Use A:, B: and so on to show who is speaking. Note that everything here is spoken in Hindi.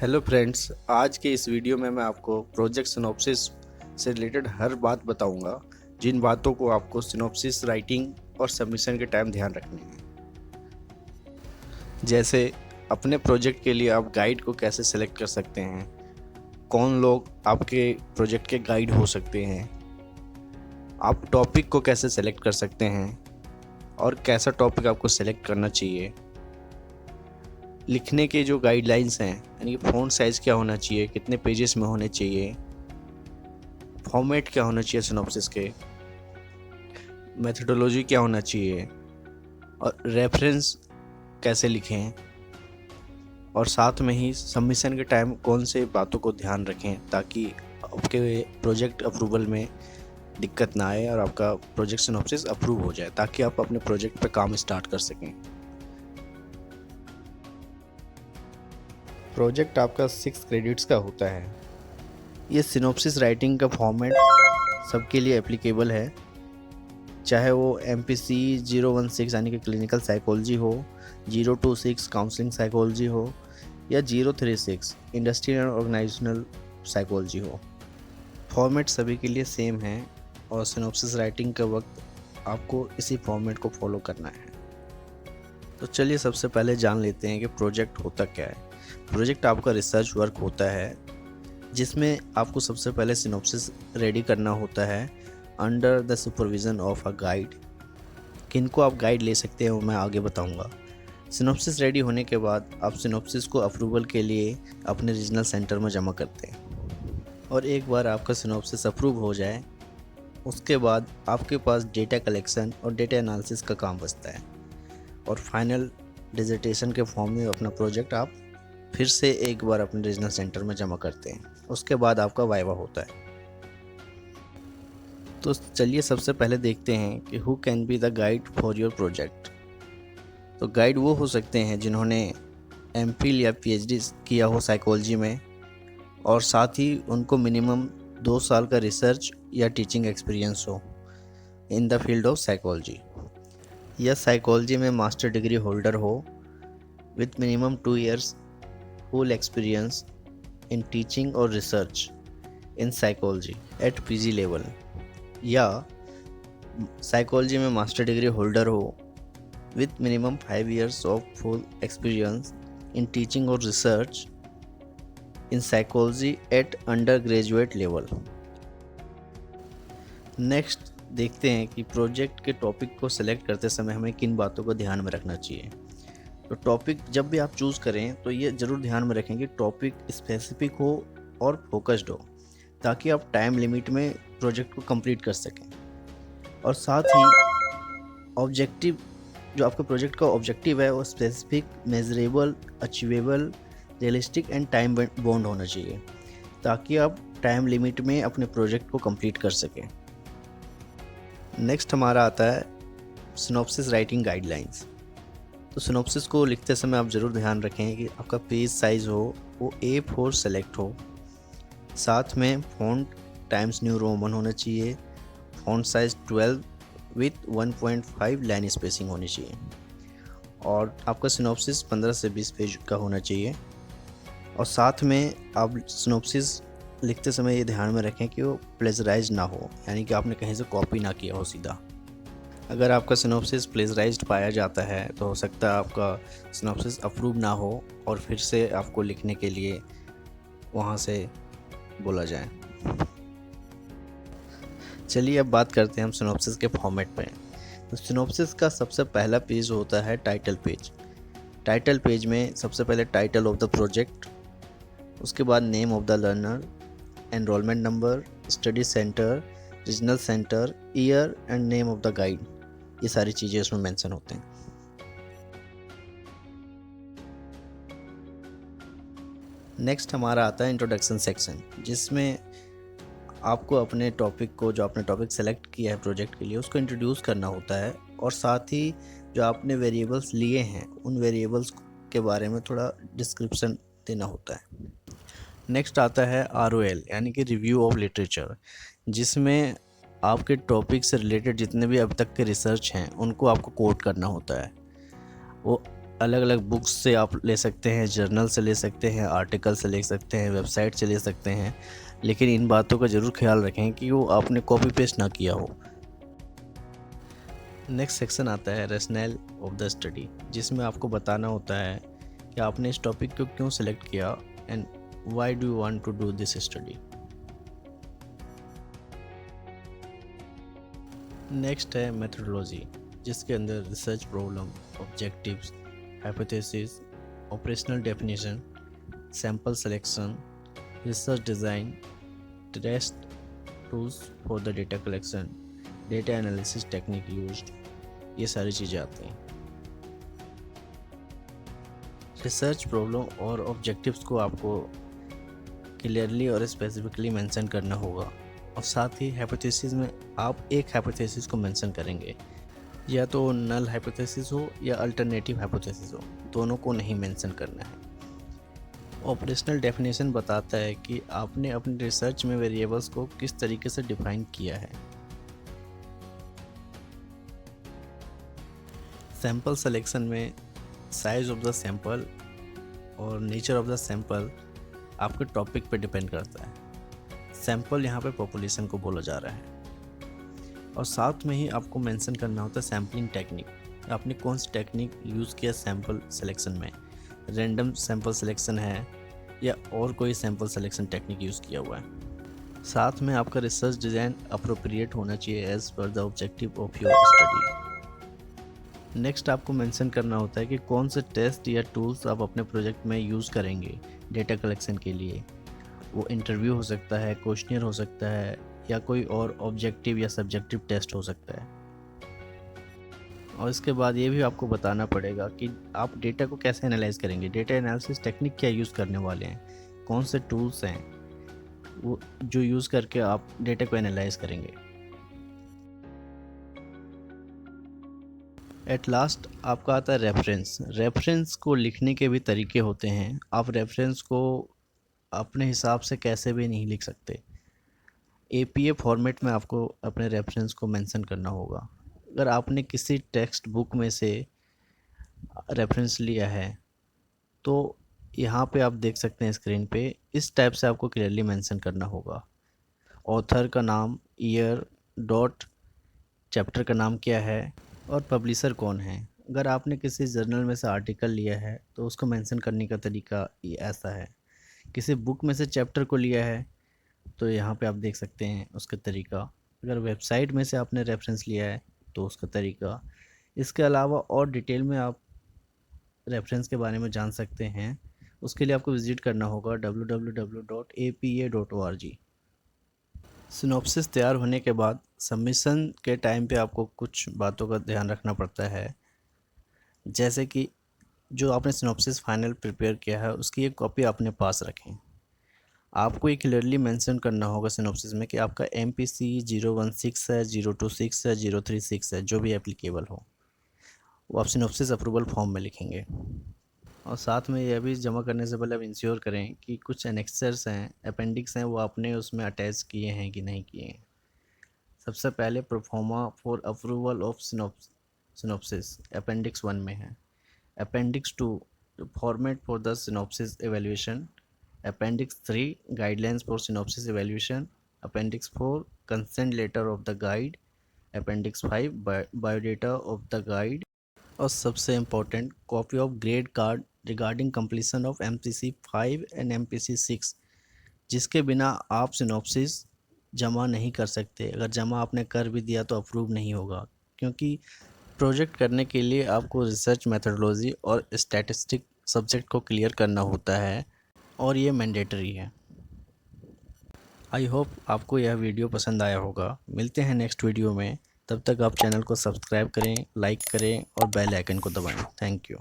A: हेलो फ्रेंड्स, आज के इस वीडियो में मैं आपको प्रोजेक्ट सिनॉप्सिस से रिलेटेड हर बात बताऊंगा, जिन बातों को आपको सिनॉप्सिस राइटिंग और सबमिशन के टाइम ध्यान रखनी है। जैसे अपने प्रोजेक्ट के लिए आप गाइड को कैसे सेलेक्ट कर सकते हैं, कौन लोग आपके प्रोजेक्ट के गाइड हो सकते हैं, आप टॉपिक को कैसे सेलेक्ट कर सकते हैं और कैसा टॉपिक आपको सेलेक्ट करना चाहिए, लिखने के जो गाइडलाइंस हैं यानी कि फ़ॉन्ट साइज़ क्या होना चाहिए, कितने पेजेस में होने चाहिए, फॉर्मेट क्या होना चाहिए सिनॉप्सिस के, मेथोडोलॉजी क्या होना चाहिए और रेफरेंस कैसे लिखें, और साथ में ही सबमिशन के टाइम कौन से बातों को ध्यान रखें ताकि आपके प्रोजेक्ट अप्रूवल में दिक्कत ना आए और आपका प्रोजेक्ट सिनॉप्सिस अप्रूव हो जाए ताकि आप अपने प्रोजेक्ट पर काम स्टार्ट कर सकें। प्रोजेक्ट आपका 6 क्रेडिट्स का होता है। ये सिनॉप्सिस राइटिंग का फॉर्मेट सबके लिए एप्लीकेबल है, चाहे वो MPC 016 यानी कि क्लिनिकल साइकोलॉजी हो, 026 काउंसलिंग साइकोलॉजी हो या 036 इंडस्ट्रियल एंड ऑर्गेनाइजेशनल साइकोलॉजी हो। फॉर्मेट सभी के लिए सेम है और सिनॉप्सिस राइटिंग के वक्त आपको इसी फॉर्मेट को फॉलो करना है। तो चलिए सबसे पहले जान लेते हैं कि प्रोजेक्ट होता क्या है। प्रोजेक्ट आपका रिसर्च वर्क होता है जिसमें आपको सबसे पहले सिनॉप्सिस रेडी करना होता है under the supervision of a guide. किनको आप गाइड ले सकते हैं वो मैं आगे बताऊंगा। सिनॉप्सिस रेडी होने के बाद आप सिनॉप्सिस को अप्रूवल के लिए अपने रीजनल सेंटर में जमा करते हैं और एक बार आपका सिनॉप्सिस अप्रूव हो जाए उसके बाद आपके पास डेटा कलेक्शन और डेटा एनालिसिस का काम बचता है और फाइनल डिसर्टेशन के फॉर्म में अपना प्रोजेक्ट आप फिर से एक बार अपने रीजनल सेंटर में जमा करते हैं। उसके बाद आपका वाइवा होता है। तो चलिए सबसे पहले देखते हैं कि who can be the guide for your project. तो गाइड वो हो सकते हैं जिन्होंने MPhil या PhD किया हो साइकोलॉजी में और साथ ही उनको मिनिमम 2 साल का रिसर्च या टीचिंग एक्सपीरियंस हो in the field of psychology, या साइकोलॉजी में मास्टर डिग्री होल्डर हो with minimum 2 years full experience in teaching or research in psychology at PG level, या साइकोलॉजी में मास्टर डिग्री होल्डर हो with minimum 5 years of full experience in teaching और research in psychology at undergraduate level. Next देखते हैं कि प्रोजेक्ट के टॉपिक को सिलेक्ट करते समय हमें किन बातों को ध्यान में रखना चाहिए। तो टॉपिक जब भी आप चूज़ करें तो ये ज़रूर ध्यान में रखें कि टॉपिक स्पेसिफिक हो और फोकस्ड हो ताकि आप टाइम लिमिट में प्रोजेक्ट को कंप्लीट कर सकें, और साथ ही ऑब्जेक्टिव जो आपके प्रोजेक्ट का ऑब्जेक्टिव है वो specific, measurable, achievable, realistic and time bound होना चाहिए ताकि आप टाइम लिमिट में अपने प्रोजेक्ट को कंप्लीट कर सकें। नेक्स्ट हमारा आता है सिनॉप्सिस राइटिंग गाइडलाइंस। तो सिनॉप्सिस को लिखते समय आप ज़रूर ध्यान रखें कि आपका पेज साइज़ हो वो A4 सेलेक्ट हो, साथ में फ़ॉन्ट टाइम्स न्यू रोमन होना चाहिए, font size 12 with 1.5 line spacing होनी चाहिए, और आपका सिनॉप्सिस 15 से 20 पेज का होना चाहिए। और साथ में आप सिनॉप्सिस लिखते समय ये ध्यान में रखें कि वो प्लेजराइज ना हो, यानी कि आपने कहीं से कॉपी ना किया हो सीधा। अगर आपका सिनॉप्सिस प्लेजराइज्ड पाया जाता है तो हो सकता है आपका सिनॉप्सिस अप्रूव ना हो और फिर से आपको लिखने के लिए वहाँ से बोला जाए। चलिए अब बात करते हैं हम सिनॉप्सिस के फॉर्मेट पे। तो सिनॉप्सिस का सबसे पहला पेज होता है टाइटल पेज। टाइटल पेज में सबसे पहले टाइटल ऑफ द प्रोजेक्ट, उसके बाद name of the learner, enrolment number, study centre, regional centre, year and name of the guide, ये सारी चीज़ें उसमें मेंशन होते हैं। नेक्स्ट हमारा आता है इंट्रोडक्शन सेक्शन, जिसमें आपको अपने टॉपिक को, जो आपने टॉपिक सेलेक्ट किया है प्रोजेक्ट के लिए, उसको इंट्रोड्यूस करना होता है और साथ ही जो आपने वेरिएबल्स लिए हैं उन वेरिएबल्स के बारे में थोड़ा डिस्क्रिप्शन देना होता है। नेक्स्ट आता है ROL यानी कि रिव्यू ऑफ लिटरेचर, जिसमें आपके टॉपिक से रिलेटेड जितने भी अब तक के रिसर्च हैं उनको आपको कोट करना होता है। वो अलग अलग बुक्स से आप ले सकते हैं, जर्नल से ले सकते हैं, आर्टिकल से ले सकते हैं, वेबसाइट से ले सकते हैं, लेकिन इन बातों का ज़रूर ख्याल रखें कि वो आपने कॉपी पेस्ट ना किया हो। नेक्स्ट सेक्शन आता है रैशनल ऑफ द स्टडी, जिसमें आपको बताना होता है कि आपने इस टॉपिक को क्यों सिलेक्ट किया and why do you want to do this study. Next है मेथडोलॉजी, जिसके अंदर research problem, objectives, hypothesis, operational definition, sample selection, research design, test tools for the data collection, data analysis technique used, ये सारी चीज़ें आती हैं। रिसर्च प्रॉब्लम और ऑब्जेक्टिव्स को आपको क्लियरली और स्पेसिफिकली मेंशन करना होगा, और साथ ही हाइपोथेसिस में आप एक हाइपोथेसिस को मेंशन करेंगे, या तो नल हाइपोथेसिस हो या अल्टरनेटिव हाइपोथेसिस हो, दोनों को नहीं मेंशन करना है। ऑपरेशनल डेफिनेशन बताता है कि आपने अपनी रिसर्च में वेरिएबल्स को किस तरीके से डिफाइन किया है। सैंपल सिलेक्शन में साइज ऑफ द सैंपल और नेचर ऑफ द सैंपल आपके टॉपिक पे डिपेंड करता है। सैंपल यहाँ पे पॉपुलेशन को बोला जा रहा है, और साथ में ही आपको मेंशन करना होता है सैम्पलिंग टेक्निक। आपने कौन सी टेक्निक यूज़ किया सैंपल सिलेक्शन में, रैंडम सैंपल सिलेक्शन है या और कोई सैंपल सिलेक्शन टेक्निक यूज़ किया हुआ है। साथ में आपका रिसर्च डिज़ाइन अप्रोप्रिएट होना चाहिए as per the objective of your study. Next आपको मेंशन करना होता है कि कौन से टेस्ट या टूल्स आप अपने प्रोजेक्ट में यूज़ करेंगे डेटा कलेक्शन के लिए। वो इंटरव्यू हो सकता है, क्वेश्चनर हो सकता है, या कोई और ऑब्जेक्टिव या सब्जेक्टिव टेस्ट हो सकता है। और इसके बाद ये भी आपको बताना पड़ेगा कि आप डेटा को कैसे एनालाइज करेंगे, डेटा एनालिसिस टेक्निक क्या यूज़ करने वाले हैं, कौन से टूल्स हैं वो जो यूज़ करके आप डेटा को एनालाइज करेंगे। एट लास्ट आपका आता है रेफरेंस। रेफरेंस को लिखने के भी तरीके होते हैं। आप रेफरेंस को अपने हिसाब से कैसे भी नहीं लिख सकते। एपीए फॉर्मेट में आपको अपने रेफरेंस को मेंशन करना होगा। अगर आपने किसी टेक्स्ट बुक में से रेफरेंस लिया है तो यहाँ पे आप देख सकते हैं स्क्रीन पे, इस टाइप से आपको क्लियरली मेंशन करना होगा। ऑथर का नाम, ईयर, डॉट, चैप्टर का नाम क्या है और पब्लिशर कौन है। अगर आपने किसी जर्नल में से आर्टिकल लिया है तो उसको मेंशन करने का तरीका ये ऐसा है। किसी बुक में से चैप्टर को लिया है तो यहाँ पे आप देख सकते हैं उसका तरीका। अगर वेबसाइट में से आपने रेफरेंस लिया है तो उसका तरीका। इसके अलावा और डिटेल में आप रेफरेंस के बारे में जान सकते हैं, उसके लिए आपको विज़िट करना होगा www.apa.org। सिनॉप्सिस तैयार होने के बाद सबमिशन के टाइम पे आपको कुछ बातों का ध्यान रखना पड़ता है, जैसे कि जो आपने सिनॉप्सिस फाइनल प्रिपेयर किया है उसकी एक कॉपी अपने पास रखें। आपको ये क्लियरली मेंशन करना होगा सिनॉप्सिस में कि आपका MPC 016 है, 026 है, 036 है, जो भी एप्लीकेबल हो वो आप सिनॉप्सिस अप्रूवल फॉर्म में लिखेंगे। और साथ में यह भी जमा करने से पहले आप इंश्योर करें कि कुछ एनेक्सर्स हैं, अपेंडिक्स हैं, वो आपने उसमें अटैच किए हैं कि नहीं किए हैं। सबसे पहले proforma for approval of synopsis appendix 1 में है। Appendix 2 format for the synopsis evaluation. Appendix 3 guidelines for synopsis evaluation. Appendix 4 consent letter of the guide. Appendix 5 biodata of the guide. और सबसे important copy of grade card regarding completion of MPC 5 and MPC 6, जिसके बिना आप सिनॉप्सिस जमा नहीं कर सकते। अगर जमा आपने कर भी दिया तो अप्रूव नहीं होगा, क्योंकि प्रोजेक्ट करने के लिए आपको रिसर्च मेथडोलॉजी और स्टैटिस्टिक सब्जेक्ट को क्लियर करना होता है, और ये मैंडेटरी है। आई होप आपको यह वीडियो पसंद आया होगा। मिलते हैं नेक्स्ट वीडियो में, तब तक आप चैनल को सब्सक्राइब करें, लाइक करें और बेल आइकन को दबाएं। Thank you.